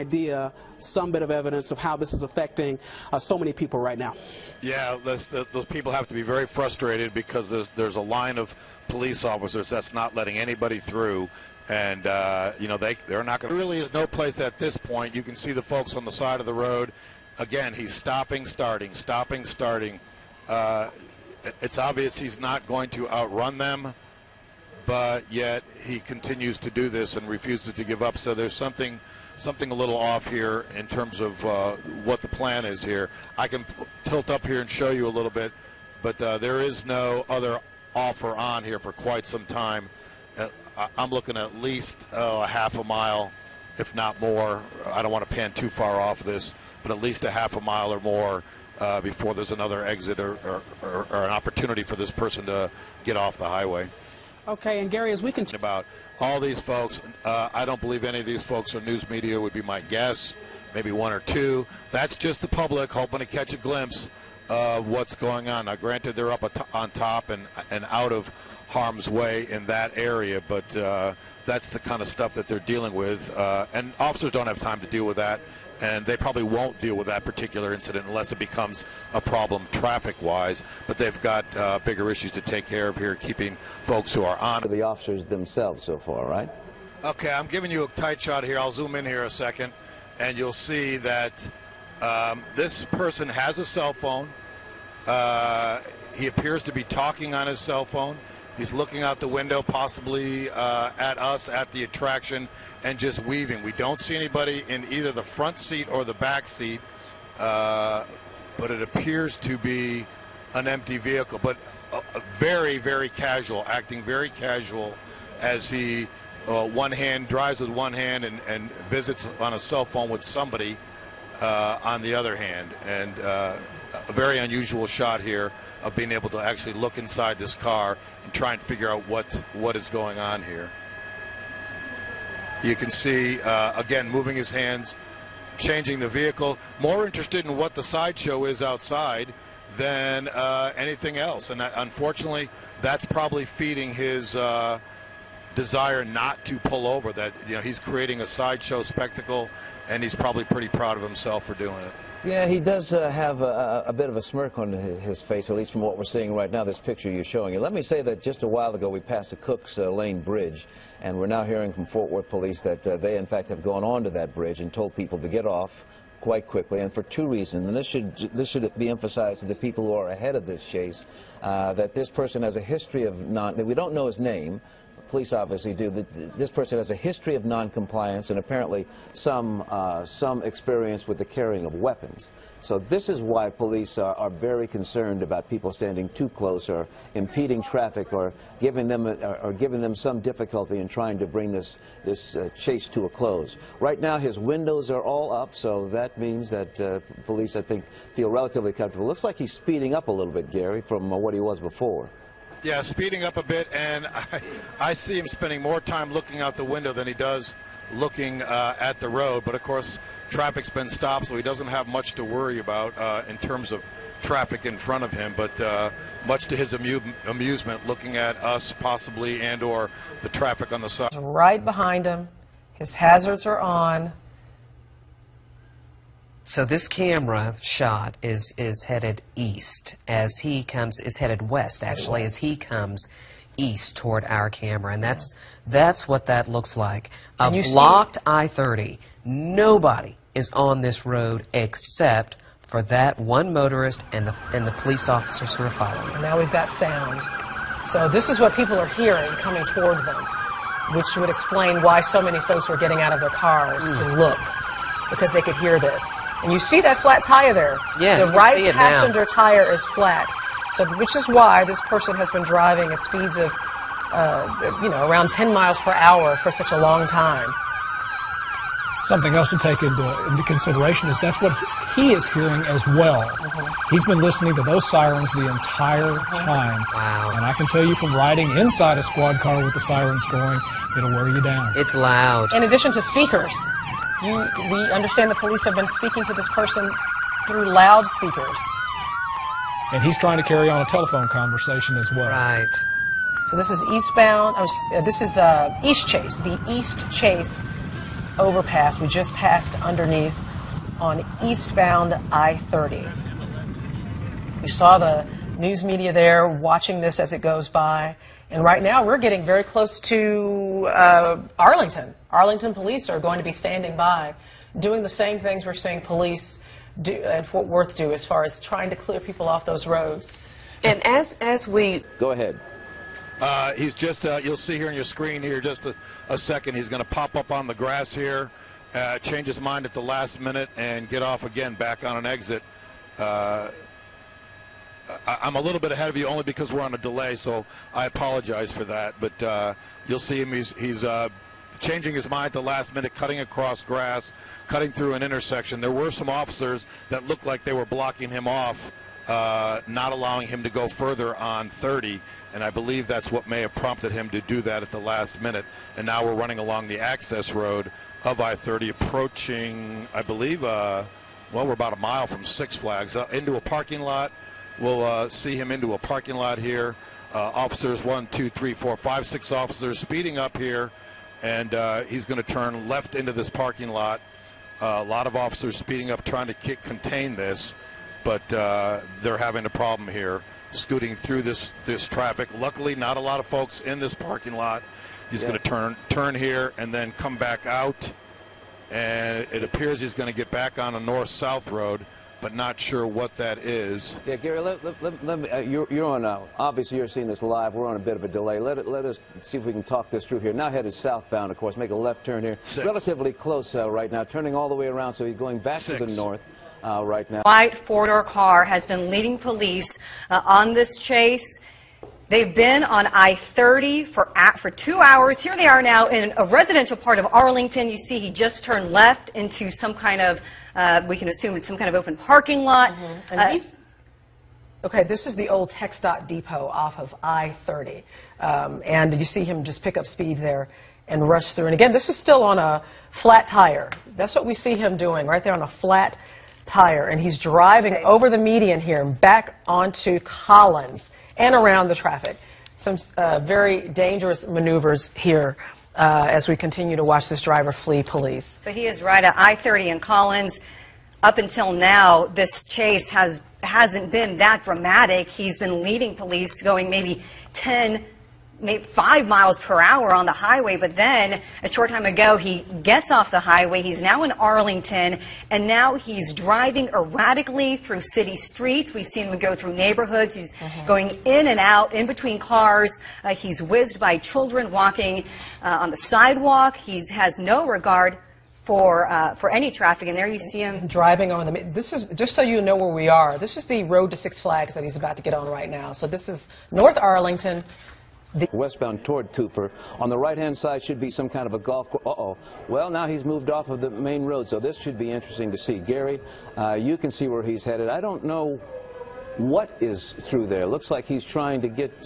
idea, some bit of evidence of how this is affecting so many people right now. Yeah, those people have to be very frustrated because there's a line of police officers that's not letting anybody through, and you know, they're not going to. There really is no place at this point. You can see the folks on the side of the road. Again, he's stopping, starting, stopping, starting. It's obvious he's not going to outrun them, but yet he continues to do this and refuses to give up. So there's something a little off here in terms of what the plan is here. I can tilt up here and show you a little bit, but there is no other offer on here for quite some time. I'm looking at least a half a mile, if not more. I don't want to pan too far off this, but at least a half a mile or more before there's another exit or an opportunity for this person to get off the highway. Okay, and Gary, as we continue about all these folks, I don't believe any of these folks are news media, would be my guess, maybe one or two. That's just the public hoping to catch a glimpse of what's going on. Now, granted, they're up on top and out of harm's way in that area, but that's the kind of stuff that they're dealing with, and officers don't have time to deal with that, and they probably won't deal with that particular incident unless it becomes a problem traffic-wise, but they've got bigger issues to take care of here, keeping folks who are on. The officers themselves so far, right? Okay, I'm giving you a tight shot here. I'll zoom in here a second, and you'll see that this person has a cell phone. He appears to be talking on his cell phone. He's looking out the window, possibly at us at the attraction, and just weaving. We don't see anybody in either the front seat or the back seat, but it appears to be an empty vehicle. But very, very casual, acting very casual as he drives with one hand and visits on a cell phone with somebody on the other hand. And a very unusual shot here of being able to actually look inside this car and try and figure out what is going on here. You can see, again, moving his hands, changing the vehicle, more interested in what the sideshow is outside than anything else. And unfortunately, that's probably feeding his desire not to pull over. That, you know, he's creating a sideshow spectacle, and he's probably pretty proud of himself for doing it. Yeah, he does have a bit of a smirk on his face, at least from what we're seeing right now, this picture you're showing. And let me say that just a while ago we passed the Cooks Lane Bridge, and we're now hearing from Fort Worth police that they, in fact, have gone onto that bridge and told people to get off quite quickly, and for two reasons. And this should be emphasized to the people who are ahead of this chase, that this person has a history of we don't know his name. Police obviously do. This person has a history of non-compliance and apparently some experience with the carrying of weapons. So this is why police are very concerned about people standing too close or impeding traffic or giving them some difficulty in trying to bring this chase to a close. Right now his windows are all up, so that means that police, I think, feel relatively comfortable. Looks like he's speeding up a little bit, Gary, from what he was before. Yeah, speeding up a bit, and I see him spending more time looking out the window than he does looking at the road. But, of course, traffic's been stopped, so he doesn't have much to worry about in terms of traffic in front of him. But much to his amusement, looking at us possibly and or the traffic on the side. Right behind him. His hazards are on. So this camera shot is headed east as he comes, is headed west actually, as he comes east toward our camera, and that's what that looks like. A blocked I-30. Nobody is on this road except for that one motorist and the police officers who are following. And now we've got sound. So this is what people are hearing coming toward them, which would explain why so many folks were getting out of their cars to look, because they could hear this. And you see that flat tire there. Yeah, the right passenger tire is flat. So, which is why this person has been driving at speeds of, around 10 miles per hour for such a long time. Something else to take into consideration is that's what he is hearing as well. He's been listening to those sirens the entire time. Wow. And I can tell you from riding inside a squad car with the sirens going, it'll wear you down. It's loud. In addition to speakers. We understand the police have been speaking to this person through loudspeakers. And he's trying to carry on a telephone conversation as well. Right. So this is eastbound. This is East Chase, the East Chase overpass we just passed underneath on eastbound I-30. You saw the news media there watching this as it goes by. And right now we're getting very close to Arlington. Arlington police are going to be standing by doing the same things we're seeing police do and Fort Worth do as far as trying to clear people off those roads. And as we... Go ahead. He's just, you'll see here on your screen here, just a second, he's going to pop up on the grass here, change his mind at the last minute, and get off again back on an exit. I'm a little bit ahead of you only because we're on a delay, so I apologize for that. But you'll see him, he's changing his mind at the last minute, cutting across grass, cutting through an intersection. There were some officers that looked like they were blocking him off, not allowing him to go further on 30, and I believe that's what may have prompted him to do that at the last minute. And now we're running along the access road of I-30, approaching, I believe, well, we're about a mile from Six Flags, into a parking lot. We'll see him into a parking lot here. Officers, 1, 2, 3, 4, 5, 6 officers speeding up here, and he's going to turn left into this parking lot. A lot of officers speeding up trying to contain this, but they're having a problem here, scooting through this traffic. Luckily, not a lot of folks in this parking lot. He's going to turn here and then come back out, and it appears he's going to get back on a north-south road, but not sure what that is. Yeah, Gary, let me, you're on, obviously you're seeing this live. We're on a bit of a delay. Let us see if we can talk this through here. Now headed southbound, of course, make a left turn here. 6. Relatively close right now, turning all the way around, so he's going back 6. to the north right now. White four-door car has been leading police on this chase. They've been on I-30 for 2 hours. Here they are now in a residential part of Arlington. You see he just turned left into some kind of, we can assume it's some kind of open parking lot. Mm-hmm. And okay, this is the old TxDOT depot off of I-30. And you see him just pick up speed there and rush through. And again, this is still on a flat tire. That's what we see him doing, right there on a flat tire. And he's driving over the median here and back onto Collins and around the traffic. Some very dangerous maneuvers here as we continue to watch this driver flee police. So he is right at I-30 and Collins. Up until now, this chase hasn't been that dramatic. He's been leading police going maybe 5 miles per hour on the highway, but then a short time ago he gets off the highway. He's now in Arlington, and now he's driving erratically through city streets. We've seen him go through neighborhoods. He's going in and out in between cars. He's whizzed by children walking on the sidewalk. He has no regard for any traffic, and there you see him driving on the. This is just so you know where we are. This is the road to Six Flags that he's about to get on right now. So this is North Arlington. Westbound toward Cooper. On the right-hand side should be some kind of a golf course. Uh-oh. Well, now he's moved off of the main road, so this should be interesting to see. Gary, you can see where he's headed. I don't know what is through there. Looks like he's trying to get...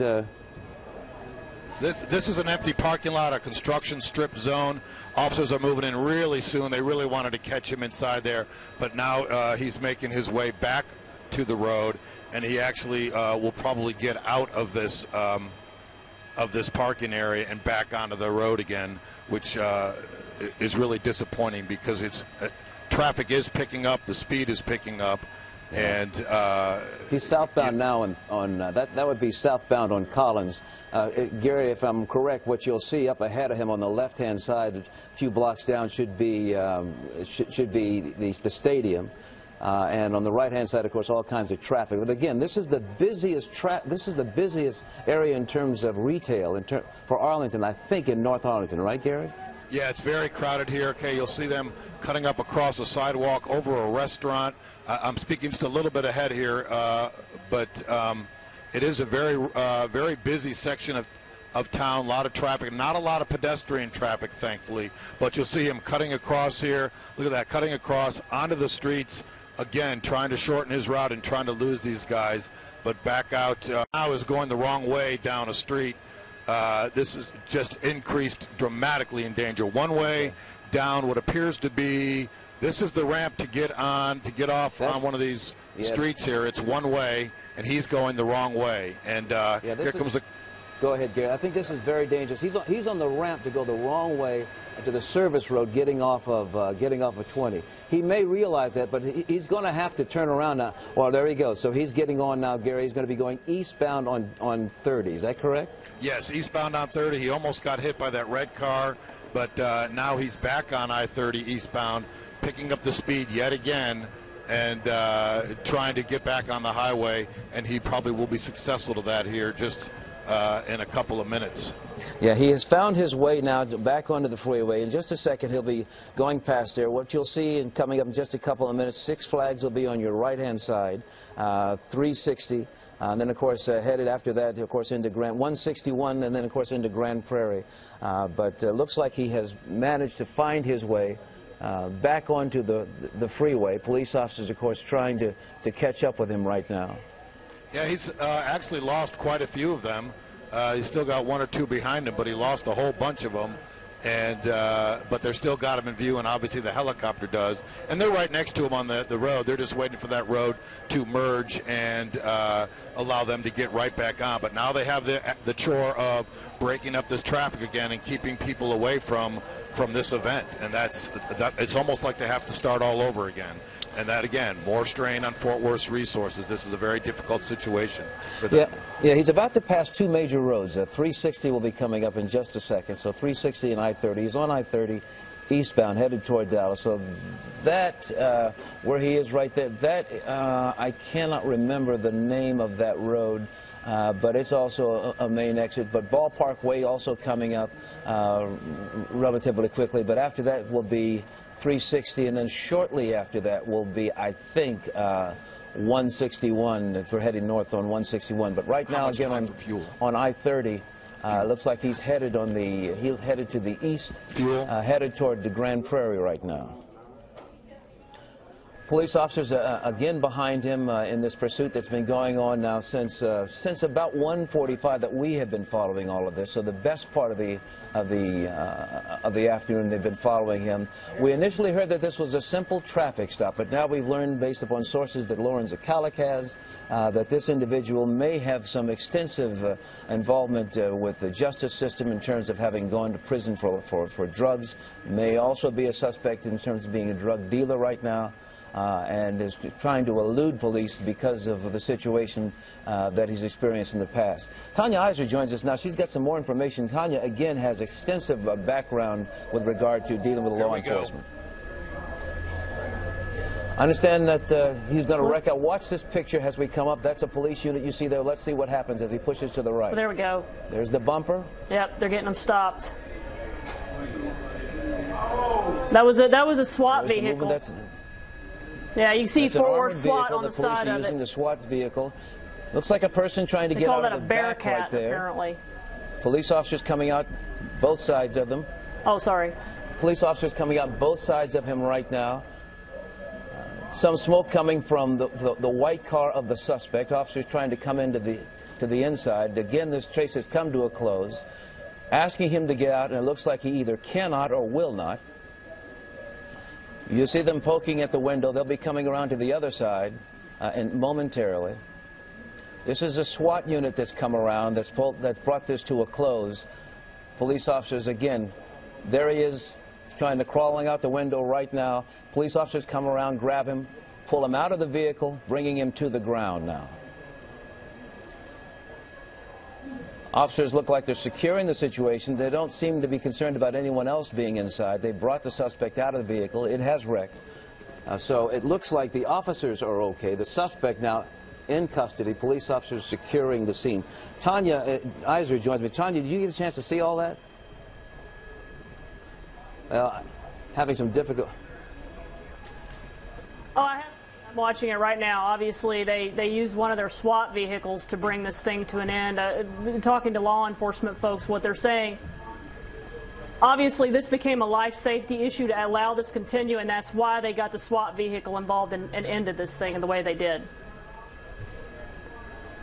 This is an empty parking lot, a construction strip zone. Officers are moving in really soon. They really wanted to catch him inside there, but now he's making his way back to the road, and he actually will probably get out of this parking area and back onto the road again, which is really disappointing because traffic is picking up, the speed is picking up, and he's southbound now on that would be southbound on Collins. Gary, if I'm correct, what you'll see up ahead of him on the left-hand side, a few blocks down, should be the stadium. And on the right-hand side, of course, all kinds of traffic. But again, this is the busiest area in terms of retail for Arlington, I think, in North Arlington, right, Gary? Yeah, it's very crowded here. Okay, you'll see them cutting up across the sidewalk over a restaurant. I'm speaking just a little bit ahead here, but it is a very busy section of town. A lot of traffic, not a lot of pedestrian traffic, thankfully. But you'll see him cutting across here. Look at that, cutting across onto the streets. Again, trying to shorten his route and trying to lose these guys, but back out now is going the wrong way down a street. This is just increased dramatically in danger. One way down what appears to be, this is the ramp to get off on one of these streets here. It's one way, and he's going the wrong way. And here comes Go ahead, Gary. I think this is very dangerous. He's on the ramp to go the wrong way to the service road, getting off of 20. He may realize that, but he's going to have to turn around now. Well, there he goes. So he's getting on now, Gary. He's going to be going eastbound on 30. Is that correct? Yes, eastbound on 30. He almost got hit by that red car, but now he's back on I-30 eastbound, picking up the speed yet again, and trying to get back on the highway, and he probably will be successful to that here just in a couple of minutes. Yeah, he has found his way now back onto the freeway. In just a second, he'll be going past there. What you'll see and coming up in just a couple of minutes, Six Flags will be on your right-hand side, 360. And then, of course, headed after that, of course, into 161, and then, of course, into Grand Prairie. But looks like he has managed to find his way back onto the freeway. Police officers, of course, trying to catch up with him right now. Yeah, he's actually lost quite a few of them. He's still got one or two behind him, but he lost a whole bunch of them. And but they're still got him in view, and obviously the helicopter does. And they're right next to him on the road. They're just waiting for that road to merge and allow them to get right back on. But now they have the chore of breaking up this traffic again and keeping people away from this event. And it's almost like they have to start all over again. And that, again, more strain on Fort Worth's resources. This is a very difficult situation for them. Yeah, he's about to pass two major roads. 360 will be coming up in just a second. So 360 and I-30. He's on I-30 eastbound, headed toward Dallas. So that, where he is right there, that, I cannot remember the name of that road. But it's also a main exit. But Ballpark Way also coming up relatively quickly. But after that will be 360, and then shortly after that will be, I think, 161. If we're heading north on 161. But right now, again, on I-30, looks like he's headed to the east, headed toward the Grand Prairie right now. Police officers again behind him in this pursuit that's been going on now since about 1:45 that we have been following all of this. So the best part of the afternoon they've been following him. We initially heard that this was a simple traffic stop, but now we've learned, based upon sources that Lauren Zakalik has, that this individual may have some extensive involvement with the justice system in terms of having gone to prison for drugs. May also be a suspect in terms of being a drug dealer right now. And is trying to elude police because of the situation that he's experienced in the past. Tanya Iser joins us now. She's got some more information. Tanya, again, has extensive background with regard to dealing with law enforcement. I understand that he's going to wreck out. Watch this picture as we come up. That's a police unit you see there. Let's see what happens as he pushes to the right. Well, there we go. There's the bumper. Yep, they're getting him stopped. That was a SWAT vehicle. Yeah, you see Fort Worth SWAT on the side of it. Using the SWAT vehicle. Looks like a person trying to get out of the back right there. Apparently. Police officers coming out both sides of them. Oh, sorry. Police officers coming out both sides of him right now. Some smoke coming from the white car of the suspect. Officers trying to come into the inside. Again, this chase has come to a close. Asking him to get out, and it looks like he either cannot or will not. You see them poking at the window. They'll be coming around to the other side momentarily. This is a SWAT unit that's come around that's brought this to a close. Police officers, again, there he is, crawling out the window right now. Police officers come around, grab him, pull him out of the vehicle, bringing him to the ground now. Officers look like they're securing the situation. They don't seem to be concerned about anyone else being inside. They brought the suspect out of the vehicle. It has wrecked. So it looks like the officers are okay. The suspect now in custody. Police officers securing the scene. Tanya Iser joins me. Tanya, did you get a chance to see all that? Having some difficult... Oh, I have. I'm watching it right now. Obviously, they used one of their SWAT vehicles to bring this thing to an end. Talking to law enforcement folks, what they're saying, obviously this became a life safety issue to allow this continue, and that's why they got the SWAT vehicle involved and ended this thing in the way they did.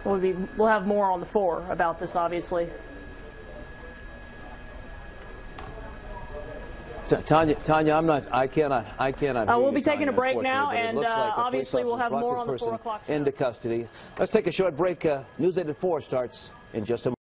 We'll have more on the 4 about this, obviously. Tanya, I cannot. We'll be taking a break now, and obviously we'll have more on the 4 o'clock show. Into custody. Let's take a short break. News 8 at 4 starts in just a moment.